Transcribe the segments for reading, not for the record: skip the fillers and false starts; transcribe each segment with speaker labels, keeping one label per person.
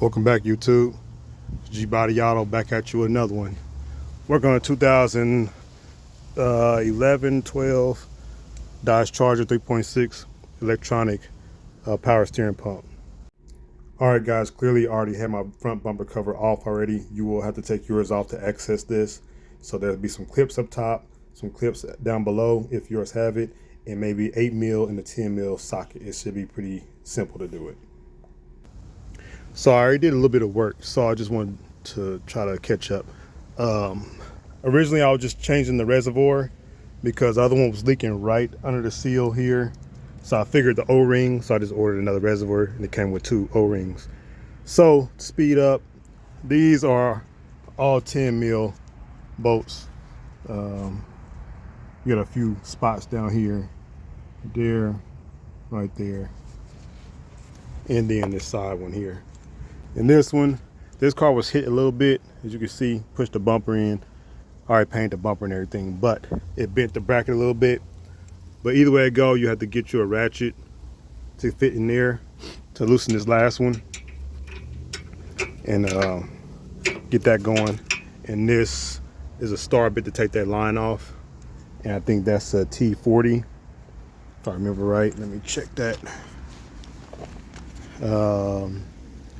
Speaker 1: Welcome back, YouTube. G-Body Auto back at you with another one. Working on a 2011-12 Dodge Charger 3.6 electronic power steering pump. All right, guys, clearly I already had my front bumper cover off already. You will have to take yours off to access this. So there'll be some clips up top, some clips down below if yours have it, and maybe 8mm and a 10mm socket. It should be pretty simple to do it. So I already did a little bit of work, so I just wanted to try to catch up. Originally I was just changing the reservoir because the other one was leaking right under the seal here. So I figured the O-ring, so I just ordered another reservoir and it came with 2 O-rings. So to speed up, these are all 10mm bolts. You got a few spots down here, there, right there, and then this side one here. And this one, this car was hit a little bit, as you can see, pushed the bumper in. I already painted the bumper and everything, but it bent the bracket a little bit. But either way it go, you have to get you a ratchet to fit in there to loosen this last one and get that going. And this is a star bit to take that line off. And I think that's a T40, if I remember right. Let me check that.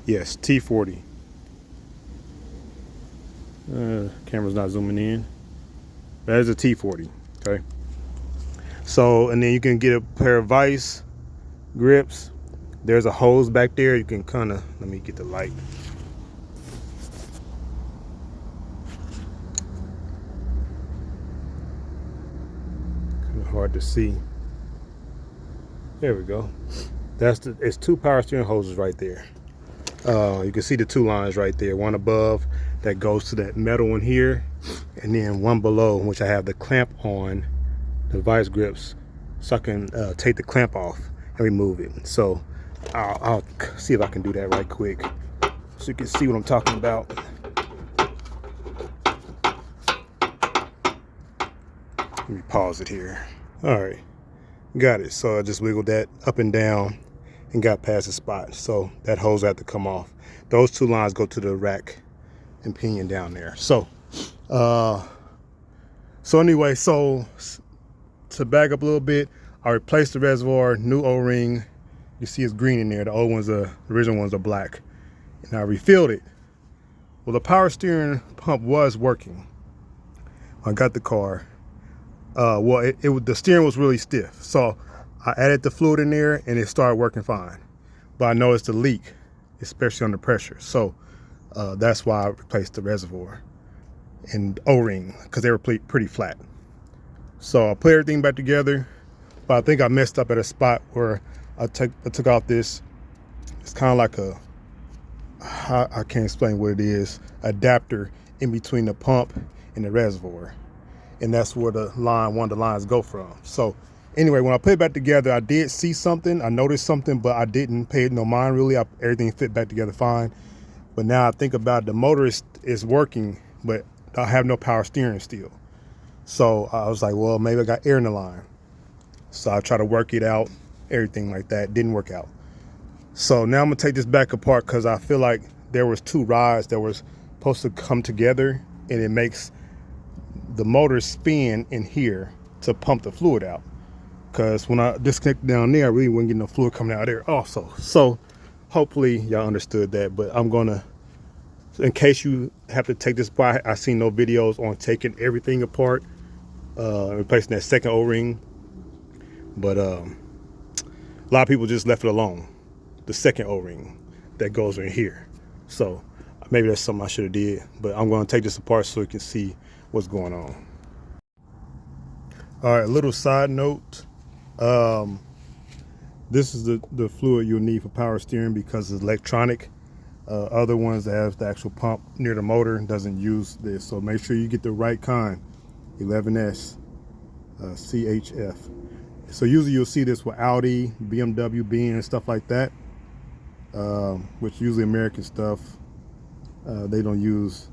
Speaker 1: Yes, T40. Camera's not zooming in. That is a T40, okay? So, and then you can get a pair of vice grips. There's a hose back there. You can kind of, let me get the light. Kind of hard to see. There we go. It's 2 power steering hoses right there. You can see the 2 lines right there. One above that goes to that metal one here, and then one below, which I have the clamp on the vice grips, so I can take the clamp off and remove it. So I'll see if I can do that right quick so you can see what I'm talking about. Let me pause it here. All right, got it. So I just wiggled that up and down and got past the spot. So that hose had to come off. Those 2 lines go to the rack and pinion down there. So anyway, so to back up a little bit, I replaced the reservoir, new O-ring. You see it's green in there. The old ones, the original ones are black. And I refilled it. Well, the power steering pump was working. I got the car. The steering was really stiff. So I added the fluid in there and it started working fine. But I noticed a leak, especially under pressure. So that's why I replaced the reservoir and O-ring, because they were pretty flat. So I put everything back together, but I think I messed up at a spot where I took off this. It's kind of like I can't explain what it is, adapter in between the pump and the reservoir. And that's where one of the lines go from. So anyway, when I put it back together, I did see something. I noticed something, but I didn't pay no mind really. Everything fit back together fine. But now I think about it, the motor is working, but I have no power steering still. So I was like, well, maybe I got air in the line. So I try to work it out, everything like that. Didn't work out. So now I'm gonna take this back apart because I feel like there was 2 rods that were supposed to come together, and it makes the motor spin in here to pump the fluid out. Because when I disconnect down there, I really wouldn't get no fluid coming out there also. So hopefully y'all understood that, but I'm gonna, in case you have to take this apart, I've seen no videos on taking everything apart, replacing that second O-ring. But a lot of people just left it alone, the second O-ring that goes in here. So maybe that's something I should have did, but I'm gonna take this apart so you can see what's going on. All right, a little side note. This is the fluid you'll need for power steering because it's electronic. Other ones that have the actual pump near the motor doesn't use this. So make sure you get the right kind, 11S, CHF. So usually you'll see this with Audi, BMW, Benz, stuff like that, which usually American stuff. They don't use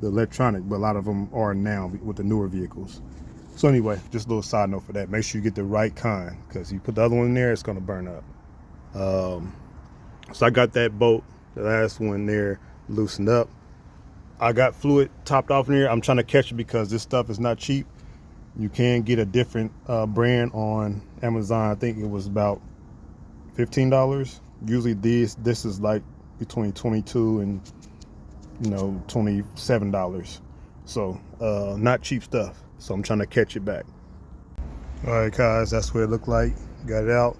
Speaker 1: the electronic, but a lot of them are now with the newer vehicles. So anyway, just a little side note for that. Make sure you get the right kind, because you put the other one in there, it's gonna burn up. So I got that bolt, The last one there loosened up. I got fluid topped off in here. I'm trying to catch it because this stuff is not cheap. You can get a different brand on Amazon. I think it was about $15. Usually this is like between $22 and $27. So not cheap stuff. So I'm trying to catch it back. All right, guys, that's what it looked like. Got it out.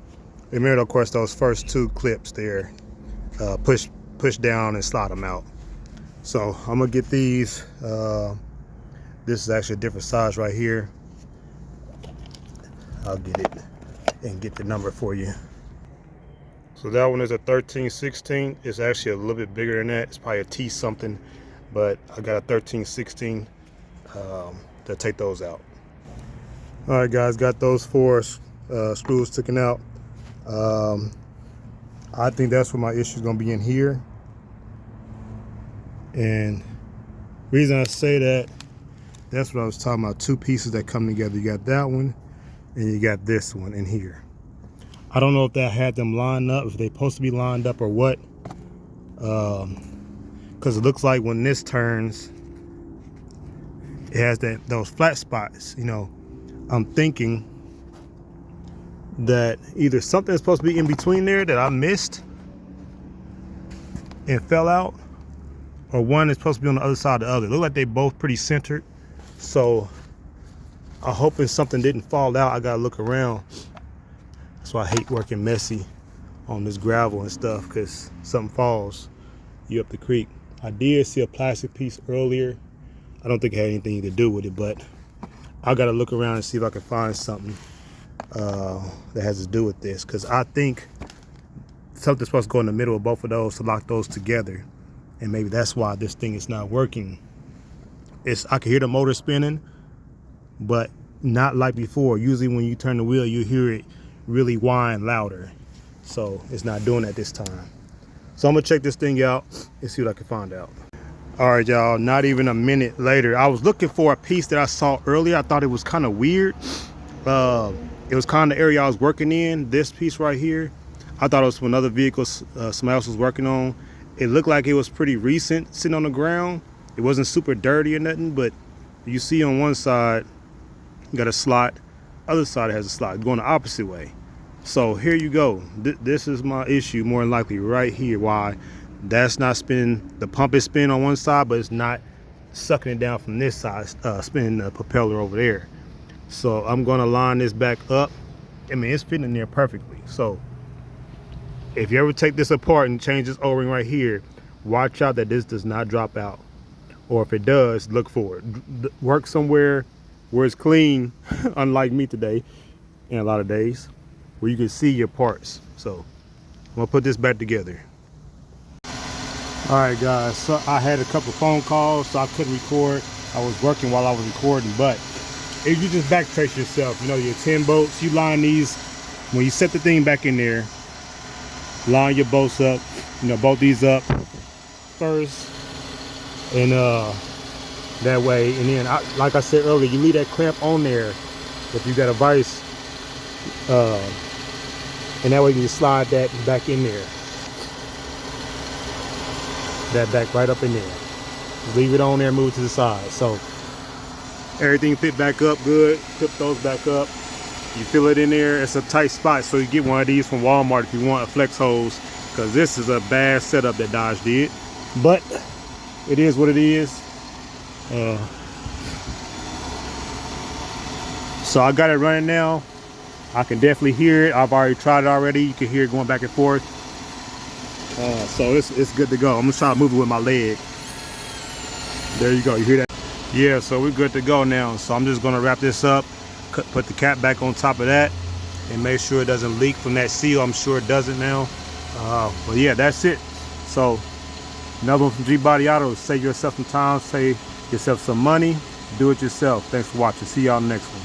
Speaker 1: Remember, of course, those first two clips there. Push down and slide them out. So I'm gonna get these. This is actually a different size right here. I'll get it and get the number for you. So that one is a 13/16. It's actually a little bit bigger than that. It's probably a T something, but I got a 13/16 to take those out. All right, guys, got those four screws taken out. I think that's where my issue is gonna be, in here. And reason I say that, that's what I was talking about, two pieces that come together. You got that one and you got this one in here. I don't know if that had them lined up, if they're supposed to be lined up or what. Because it looks like when this turns, it has those flat spots. I'm thinking that either something is supposed to be in between there that I missed and fell out, or one is supposed to be on the other side of the other. It look like they both pretty centered. So I'm hoping something didn't fall out. I gotta look around. That's why I hate working messy on this gravel and stuff, because something falls, you up the creek. I did see a plastic piece earlier. I don't think it had anything to do with it, but I gotta look around and see if I can find something that has to do with this, because I think something's supposed to go in the middle of both of those to lock those together, and maybe that's why this thing is not working. I can hear the motor spinning, but not like before. Usually when you turn the wheel, you hear it really whine louder. So it's not doing that this time. So I'm gonna check this thing out and see what I can find out. All right, y'all, not even a minute later. I was looking for a piece that I saw earlier. I thought it was kind of weird. It was kind of the area I was working in, this piece right here. I thought it was from another vehicle somebody else was working on. It looked like it was pretty recent, sitting on the ground. It wasn't super dirty or nothing, but you see on one side, you got a slot. Other side has a slot, going the opposite way. So here you go. This is my issue, more than likely, right here. Why that's not spinning. The pump is spinning on one side, but it's not sucking it down from this side, spinning the propeller over there. So I'm gonna line this back up. I mean, it's fitting in there perfectly. So if you ever take this apart and change this O-ring right here, watch out that this does not drop out. Or if it does, look for it. Work somewhere where it's clean, unlike me today, and a lot of days, where you can see your parts. So I'm gonna put this back together. All right, guys, so I had a couple phone calls, so I couldn't record. I was working while I was recording, but if you just backtrace yourself, your 10 bolts, you line these, when you set the thing back in there, line your bolts up, bolt these up first, and that way, and then like I said earlier, you leave that clamp on there if you got a vise, and that way you can slide that back in there, that back right up in there. Just leave it on there, move it to the side. So everything fit back up good. Clip those back up. You feel it in there. It's a tight spot, so you get one of these from Walmart if you want a flex hose, because this is a bad setup that Dodge did, but it is what it is. So I got it running now. I can definitely hear it. I've already tried it already. You can hear it going back and forth. So it's good to go. I'm gonna try to move it with my leg. There you go. You hear that? Yeah, so we're good to go now. So I'm just gonna wrap this up, put the cap back on top of that, and make sure it doesn't leak from that seal. I'm sure it doesn't now. But yeah, that's it. So another one from G-Body Auto. Save yourself some time, save yourself some money, do it yourself. Thanks for watching. See y'all next one.